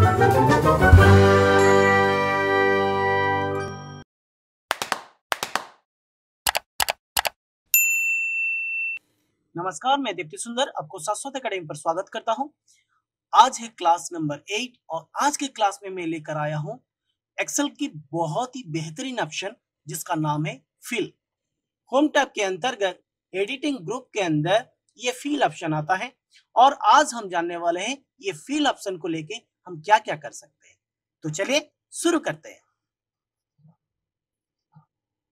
नमस्कार, मैं दीप्ति सुंदर आपको शाश्वत अकेडमी पर स्वागत करता हूं। आज है क्लास नंबर 8 और आज के क्लास में मैं लेकर आया हूं एक्सेल की बहुत ही बेहतरीन ऑप्शन जिसका नाम है फिल। होम टैब के अंतर्गत एडिटिंग ग्रुप के अंदर ये फिल ऑप्शन आता है और आज हम जानने वाले हैं ये फिल ऑप्शन को लेके हम क्या क्या कर सकते हैं। तो चलिए शुरू करते हैं।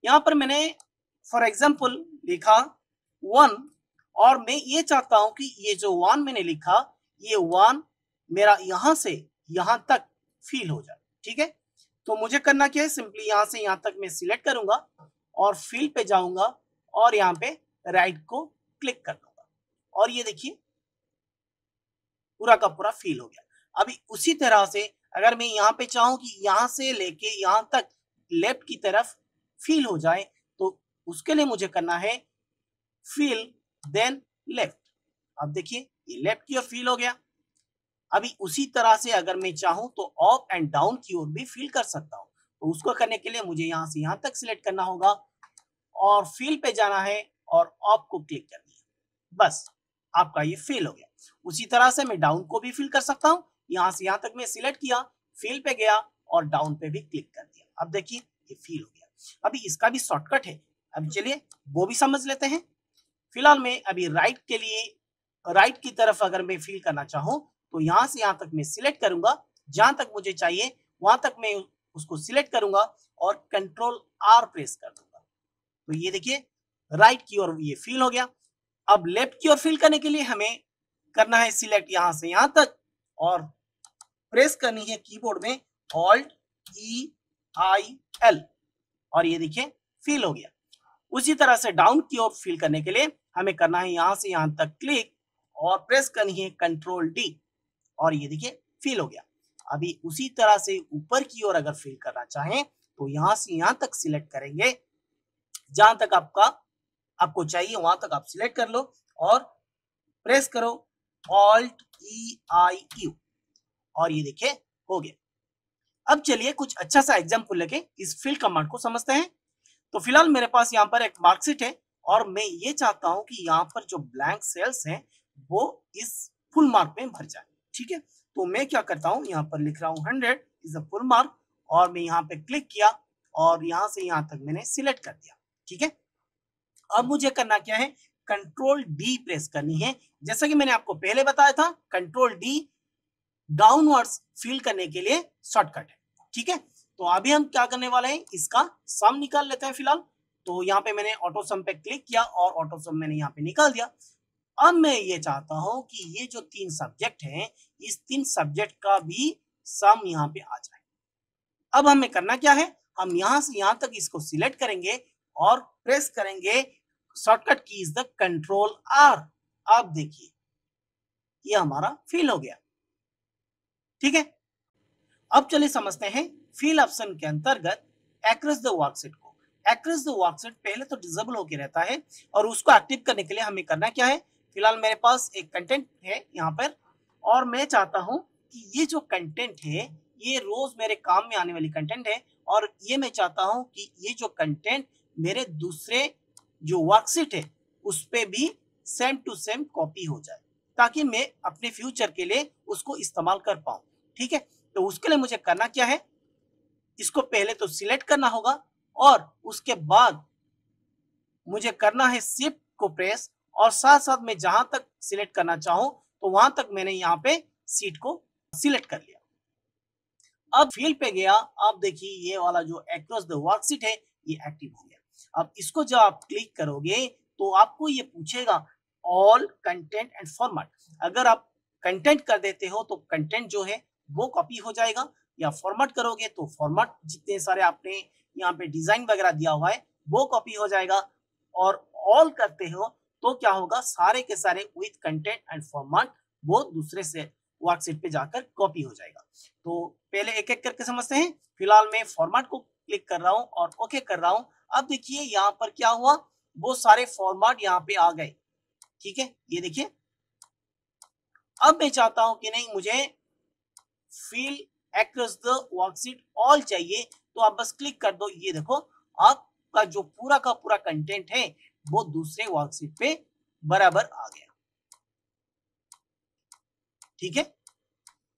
यहाँ पर मैंने फॉर एग्जाम्पल लिखा 1 और मैं ये चाहता हूं कि ये जो 1 मैंने लिखा ये 1 मेरा यहां से यहां तक फिल हो जाए। ठीक है, तो मुझे करना क्या है, सिंपली यहां से यहां तक मैं सिलेक्ट करूंगा और फिल पे जाऊंगा और यहाँ पे राइट को क्लिक कर दूंगा और ये देखिए पूरा का पूरा फिल हो गया। अभी उसी तरह से अगर मैं यहाँ पे चाहूं कि यहां से लेके यहां तक लेफ्ट की तरफ फिल हो जाए तो उसके लिए मुझे करना है फिल देन लेफ्ट। अब देखिए ये लेफ्ट की ओर फिल हो गया। अभी उसी तरह से अगर मैं चाहूं तो अप एंड डाउन की ओर भी फिल कर सकता हूं। तो उसको करने के लिए मुझे यहां से यहां तक सिलेक्ट करना होगा और फिल पे जाना है और अप को क्लिक करनी है। बस आपका ये फिल हो गया। उसी तरह से मैं डाउन को भी फिल कर सकता हूं। यहां से यहां तक मैं सिलेक्ट किया, फिल पे गया और डाउन पे भी क्लिक कर दिया। अब देखिए ये फिल हो गया। अभी इसका भी शॉर्टकट है, अब चलिए वो भी समझ लेते हैं। फिलहाल मैं अभी राइट के लिए राइट की तरफ अगर मैं फिल करना चाहूं तो यहां से यहां तक मैं सिलेक्ट करूंगा, जहां तक मुझे चाहिए वहां तक मैं उसको सिलेक्ट करूंगा और कंट्रोल आर प्रेस कर दूंगा। तो ये देखिए राइट की ओर ये फिल हो गया। अब लेफ्ट की ओर फिल करने के लिए हमें करना है सिलेक्ट यहां से यहां तक और प्रेस करनी है कीबोर्ड में ऑल्ट ई आई एल और ये देखिए फिल हो गया। उसी तरह से डाउन की ओर फिल करने के लिए हमें करना है यहां से यहां तक क्लिक और प्रेस करनी है कंट्रोल डी और ये देखिए फिल हो गया। अभी उसी तरह से ऊपर की ओर अगर फिल करना चाहें तो यहां से यहां तक सिलेक्ट करेंगे, जहां तक आपको चाहिए वहां तक आप सिलेक्ट कर लो और प्रेस करो ऑल्ट ई आई यू और ये देखिए हो गया। अब चलिए कुछ अच्छा सा एग्जाम्पल लेके इस फिल कमांड को समझते हैं। तो फिलहाल मेरे पास यहाँ पर एक मार्कशीट है और मैं ये चाहता हूं कि यहाँ पर जो ब्लैंक सेल्स हैं वो इस फुल मार्क में भर जाए। ठीक है, तो मैं क्या करता हूँ, यहाँ पर लिख रहा हूँ 100 इज अ फुल मार्क और मैं यहाँ पे क्लिक किया और यहाँ से यहाँ तक मैंने सिलेक्ट कर दिया। ठीक है, अब मुझे करना क्या है, कंट्रोल डी प्रेस करनी है। जैसा कि मैंने आपको पहले बताया था कंट्रोल डी डाउनवर्ड्स फिल करने के लिए शॉर्टकट है। ठीक है, तो अभी हम क्या करने वाले हैं, इसका सम निकाल लेते हैं फिलहाल। तो यहाँ पे मैंने ऑटो सम पे क्लिक किया और ऑटो सम मैंने यहाँ पे निकाल दिया। अब मैं ये चाहता हूं कि ये जो 3 सब्जेक्ट हैं इस 3 सब्जेक्ट का भी सम यहाँ पे आ जाए। अब हमें करना क्या है, हम यहाँ से यहाँ तक इसको सिलेक्ट करेंगे और प्रेस करेंगे शॉर्टकट की इज द कंट्रोल आर। अब देखिए ये हमारा फिल हो गया। ठीक है, अब चलिए समझते हैं फिल ऑप्शन के अंतर्गत एक्रोस द वर्कशीट को। एक्रोस द वर्कशीट पहले तो डिसेबल होके रहता है और उसको एक्टिव करने के लिए हमें करना क्या है, फिलहाल मेरे पास एक कंटेंट है यहाँ पर और मैं चाहता हूं कि ये जो कंटेंट है ये रोज मेरे काम में आने वाली कंटेंट है और ये मैं चाहता हूं कि ये जो कंटेंट मेरे दूसरे जो वर्कशीट है उस पे भी सेम टू सेम कॉपी हो जाए ताकि मैं अपने फ्यूचर के लिए उसको इस्तेमाल कर पाऊं। ठीक है, तो उसके लिए मुझे करना क्या है, इसको पहले तो सिलेक्ट करना होगा और उसके बाद मुझे करना है शिफ्ट को प्रेस और साथ साथ में जहां तक सिलेक्ट करना चाहूं तो वहां तक मैंने यहाँ पे सीट को सिलेक्ट कर लिया। अब फील्ड पे गया, अब देखिए ये वाला जो एक्रोस द वर्कशीट है ये एक्टिव हो गया। अब इसको जब आप क्लिक करोगे तो आपको ये पूछेगा ऑल कंटेंट एंड फॉर्मेट। अगर आप कंटेंट कर देते हो तो कंटेंट जो है वो कॉपी हो जाएगा या फॉर्मेट करोगे तो फॉर्मेट जितने सारे आपने यहाँ पे डिजाइन वगैरह दिया हुआ है वो कॉपी हो जाएगा और ऑल करते हो तो क्या होगा, सारे के सारे विथ कंटेंट एंड फॉर्मेट वो दूसरे से वर्कशीट पे जाकर कॉपी हो जाएगा। तो पहले एक एक करके समझते हैं। फिलहाल मैं फॉर्मेट को क्लिक कर रहा हूं और ओके कर रहा हूं। अब देखिए यहाँ पर क्या हुआ, वो सारे फॉर्मेट यहाँ पे आ गए। ठीक है, ये देखिए। अब मैं चाहता हूं कि नहीं मुझे fill across the worksheet all चाहिए तो आप बस क्लिक कर दो। ये देखो आपका जो पूरा का पूरा कंटेंट है वो दूसरे वर्कशीट पे बराबर आ गया। ठीक है,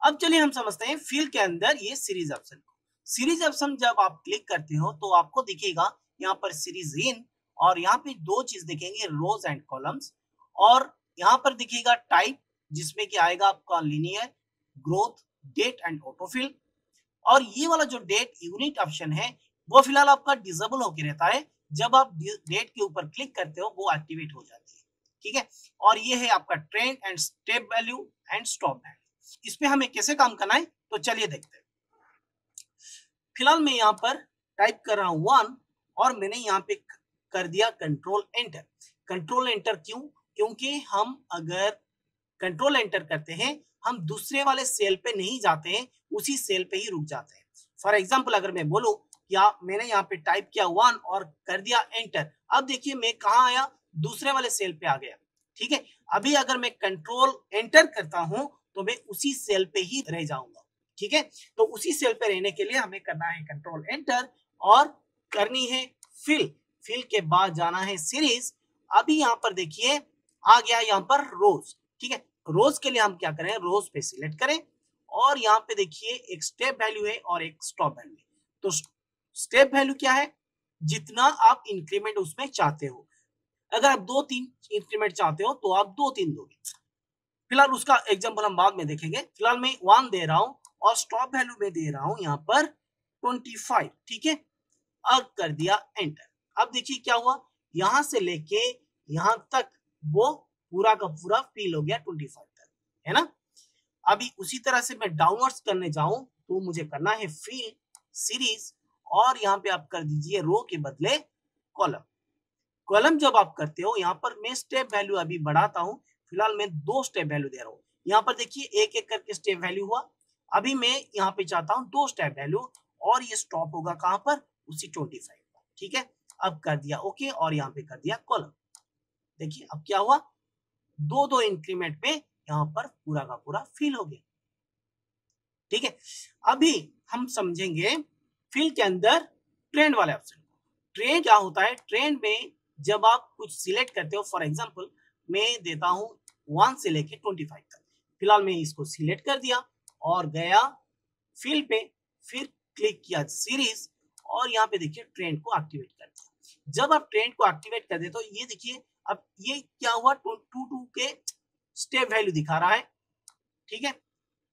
अब चलिए हम समझते हैं फिल के अंदर ये सीरीज ऑप्शन को। सीरीज ऑप्शन जब आप क्लिक करते हो तो आपको दिखेगा यहाँ पर सीरीज इन, और यहाँ पे दो चीज दिखेंगे, रोज एंड कॉलम्स, और यहाँ पर दिखेगा टाइप जिसमें कि आएगा आपका linear, growth, date and autofill. और ये वाला जो डेट यूनिट ऑप्शन है वो फिलहाल आपका डिसेबल होकर रहता है, जब आप डेट के ऊपर क्लिक करते हो वो एक्टिवेट हो जाती है। ठीक है, और ये है आपका trend and step value and stop value. इस पे हमें कैसे काम करना है तो चलिए देखते हैं। फिलहाल मैं यहाँ पर टाइप कर रहा हूँ 1 और मैंने यहाँ पे कर दिया कंट्रोल एंटर। कंट्रोल एंटर क्यों? क्योंकि हम अगर कंट्रोल एंटर करते हैं हम दूसरे वाले सेल पे नहीं जाते हैं, उसी सेल पे ही रुक जाते हैं। फॉर एग्जाम्पल अगर मैं बोलूं या मैंने यहाँ पे टाइप किया 1 और कर दिया एंटर, अब देखिए मैं कहाँ आया, दूसरे वाले सेल पे आ गया। ठीक है, अभी अगर मैं कंट्रोल एंटर करता हूं तो मैं उसी सेल पे ही रह जाऊंगा। ठीक है, तो उसी सेल पे रहने के लिए हमें करना है कंट्रोल एंटर और करनी है फिल। फिल के बाद जाना है सीरीज। अभी यहाँ पर देखिए आ गया यहाँ पर रोज। ठीक है, रोज के लिए हम क्या करें, रोज पे सिलेक्ट करें और यहाँ पे देखिए एक स्टेप वैल्यू है और एक स्टॉप वैल्यू है। तो स्टेप वैल्यू क्या है, जितना आप इंक्रीमेंट उसमें चाहते हो। अगर आप 2-3 इंक्रीमेंट चाहते हो तो आप 2-3 दोगे। फिलहाल उसका एग्जांपल हम बाद में देखेंगे। फिलहाल मैं 1 दे रहा हूं और स्टॉप वैल्यू में दे रहा हूं यहाँ पर 25। ठीक है, अब कर दिया एंटर। अब देखिए क्या हुआ, यहां से लेके यहां तक वो पूरा का पूरा फिल हो गया 25 तक, है ना। अभी उसी तरह से मैं डाउनवर्ड्स करने जाऊं तो मुझे करना है फिल, सीरीज, और यहाँ पे आप कर दीजिए रो के बदले कॉलम। कॉलम जब आप करते हो यहाँ पर मैं स्टेप वैल्यू अभी बढ़ाता हूँ। फिलहाल मैं 2 स्टेप वैल्यू दे रहा हूँ। यहाँ पर देखिए एक एक करके स्टेप वैल्यू हुआ। अभी मैं यहाँ पे चाहता हूँ 2 स्टेप वैल्यू, और ये स्टॉप होगा कहाँ पर, उसी 25 पर। ठीक है, अब कर दिया ओके और यहाँ पे कर दिया कॉलम। देखिए अब क्या हुआ, 2-2 इंक्रीमेंट पे यहाँ पर पूरा का पूरा फिल हो गया। ठीक है, अभी हम समझेंगे फिल के अंदर ट्रेंड वाले ऑप्शन। ट्रेंड क्या होता है, ट्रेंड में जब आप कुछ सिलेक्ट करते हो, फॉर एग्जांपल मैं देता हूं 1 से लेके 25 तक। फिलहाल मैं इसको सिलेक्ट कर दिया और गया फिल पे, फिर क्लिक किया सीरीज और यहाँ पे देखिए ट्रेंड को एक्टिवेट कर दिया। जब आप ट्रेंड को एक्टिवेट कर दे तो ये देखिए अब ये क्या हुआ, 2 के स्टेप वैल्यू दिखा रहा है। ठीक है,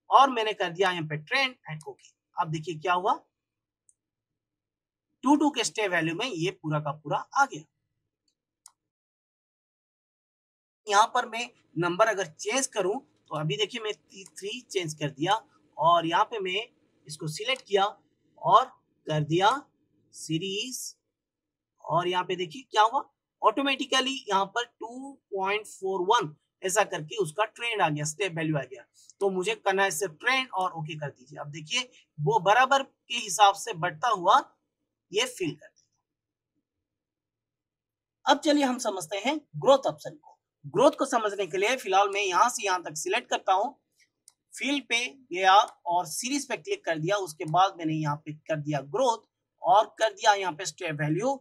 और मैंने कर दिया यहाँ पे ट्रेंड एंड ओके। अब देखिए क्या हुआ, 2 के स्टेप वैल्यू में ये पूरा का पूरा आ गया। यहाँ पर मैं नंबर अगर चेंज करूं तो अभी देखिए मैं 3 चेंज कर दिया और यहाँ पे मैं इसको सिलेक्ट किया और कर दिया सीरीज, और यहाँ पे देखिए क्या हुआ, ऑटोमेटिकली यहाँ पर 2.41 ऐसा करके उसका ट्रेंड आ गया, स्टेप वैल्यू आ गया। तो मुझे करना है सिर्फ ट्रेंड और ओके कर दीजिए। अब देखिए वो बराबर के हिसाब से बढ़ता हुआ ये फिल कर देगा। अब चलिए हम समझते हैं ग्रोथ ऑप्शन को। ग्रोथ को समझने के लिए फिलहाल मैं यहां से यहां तक सिलेक्ट करता हूं, फिल पे गया और सीरीज पे क्लिक कर दिया। उसके बाद मैंने यहाँ पे कर दिया ग्रोथ और कर दिया यहाँ पे स्टेप वैल्यू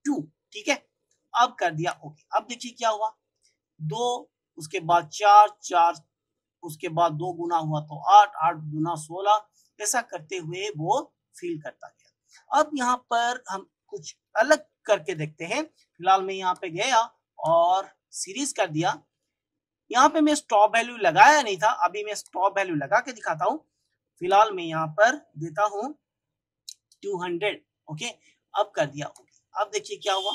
2। ठीक है, अब कर दिया ओके। अब देखिए क्या हुआ, 2 उसके बाद 4, 4 उसके बाद 2 गुना हुआ तो 8, 8 गुना 16, ऐसा करते हुए वो फिल करता गया। अब यहाँ पर हम कुछ अलग करके देखते हैं। फिलहाल मैं यहाँ पे गया और सीरीज कर दिया। यहाँ पे मैं स्टॉप वैल्यू लगाया नहीं था, अभी मैं स्टॉप वैल्यू लगा के दिखाता हूँ। फिलहाल मैं यहाँ पर देता हूँ 200। ओके, अब कर दिया ओके। अब देखिए क्या हुआ,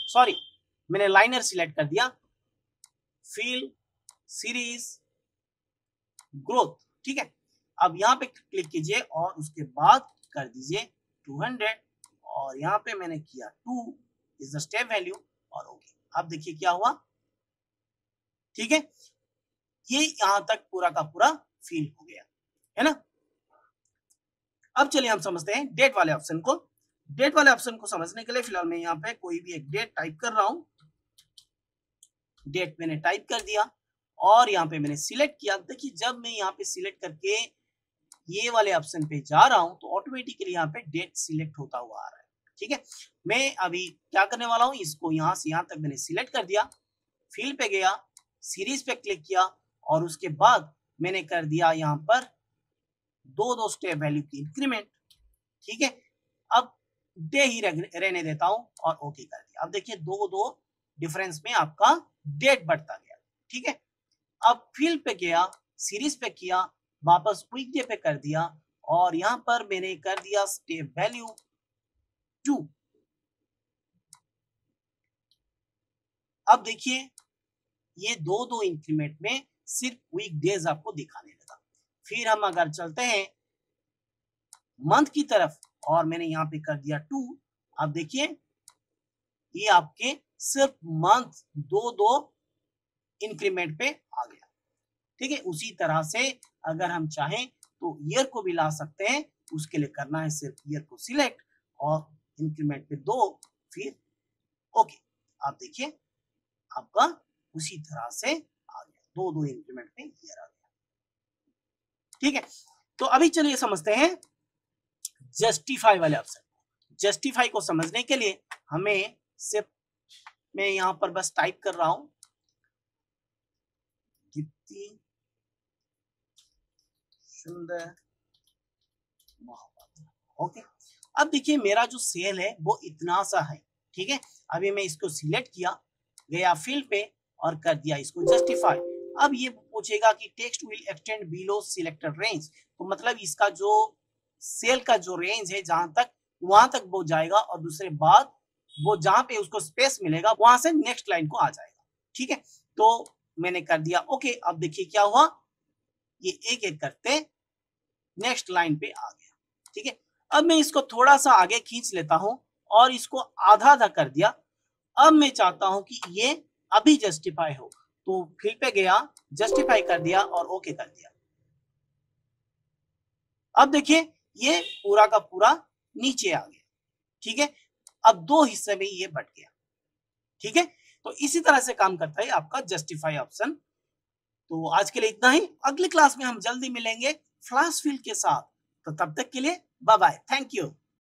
सॉरी मैंने लाइनर सिलेक्ट कर दिया, फिल, सीरीज, ग्रोथ। ठीक है, अब यहाँ पे क्लिक कीजिए और उसके बाद कर दीजिए 200 और यहाँ पे मैंने किया 2 इज द स्टेप वैल्यू और ओके। अब देखिए क्या हुआ, ठीक है, ये यहां तक पूरा का पूरा फिल हो गया, है ना। अब चलिए हम समझते हैं डेट वाले ऑप्शन को। डेट वाले ऑप्शन को समझने के लिए फिलहाल मैं यहाँ पे कोई भी एक डेट टाइप कर रहा हूं। डेट मैंने टाइप कर दिया और यहाँ पे मैंने सिलेक्ट किया। देखिए जब मैं यहाँ पे सिलेक्ट करके ये वाले ऑप्शन पे जा रहा हूं तो ऑटोमेटिकली यहाँ पे डेट सिलेक्ट होता हुआ आ रहा है। ठीक है, मैं अभी क्या करने वाला हूं, इसको यहां से यहां तक मैंने सिलेक्ट कर दिया, फिल पे गया, सीरीज पे क्लिक किया और उसके बाद मैंने कर दिया यहाँ पर दो स्टेप वैल्यू की इंक्रीमेंट। ठीक है, अब डे ही रहने देता हूं और ओके कर दिया। अब देखिए दो डिफरेंस में आपका डेट बढ़ता गया। ठीक है, अब फिल पे गया, सीरीज पे किया, वापस क्विक डे पे कर दिया और यहां पर मैंने कर दिया स्टेप वैल्यू 2। अब देखिए ये दो इंक्रीमेंट में सिर्फ वीक डेज आपको दिखाने लगा। फिर हम अगर चलते हैं मंथ की तरफ और मैंने यहाँ पे कर दिया 2, अब देखिए ये आपके सिर्फ मंथ दो इंक्रीमेंट पे आ गया। ठीक है, उसी तरह से अगर हम चाहें तो ईयर को भी ला सकते हैं, उसके लिए करना है सिर्फ ईयर को सिलेक्ट और इंक्रीमेंट पे 2, फिर ओके। आप देखिए आपका उसी तरह से आ गया, दो इंक्रीमेंट में ईयर आ गया। ठीक है, तो अभी चलिए समझते हैं जस्टिफाई वाले ऑप्शन। जस्टिफाई को समझने के लिए हमें सिर्फ मैं यहां पर बस टाइप कर रहा हूं कितनी सुंदर मोहब्बत। ओके, अब देखिए मेरा जो सेल है वो इतना सा है। ठीक है, अभी मैं इसको सिलेक्ट किया, गया फिल पे और कर दिया इसको जस्टिफाई। अब ये पूछेगा कि text will extend below selected range, तो मतलब इसका जो सेल का जो रेंज है जहां तक वहां तक वो जाएगा और दूसरे बाद वो जहां पे उसको स्पेस मिलेगा वहां से नेक्स्ट लाइन को आ जाएगा। ठीक है, तो मैंने कर दिया ओके। अब देखिए क्या हुआ, ये एक एक करते नेक्स्ट लाइन पे आ गया। ठीक है, अब मैं इसको थोड़ा सा आगे खींच लेता हूं और इसको आधा आधा कर दिया। अब मैं चाहता हूं कि ये अभी जस्टिफाई हो, तो फिल पे गया, जस्टिफाई कर दिया और ओके कर दिया। अब देखिए ये पूरा का पूरा नीचे आ गया। ठीक है, अब दो हिस्से में ये बट गया। ठीक है, तो इसी तरह से काम करता है आपका जस्टिफाई ऑप्शन। तो आज के लिए इतना ही, अगली क्लास में हम जल्दी मिलेंगे फ्लैश फिल के साथ। तो तब तक के लिए बाय बाय, थैंक यू।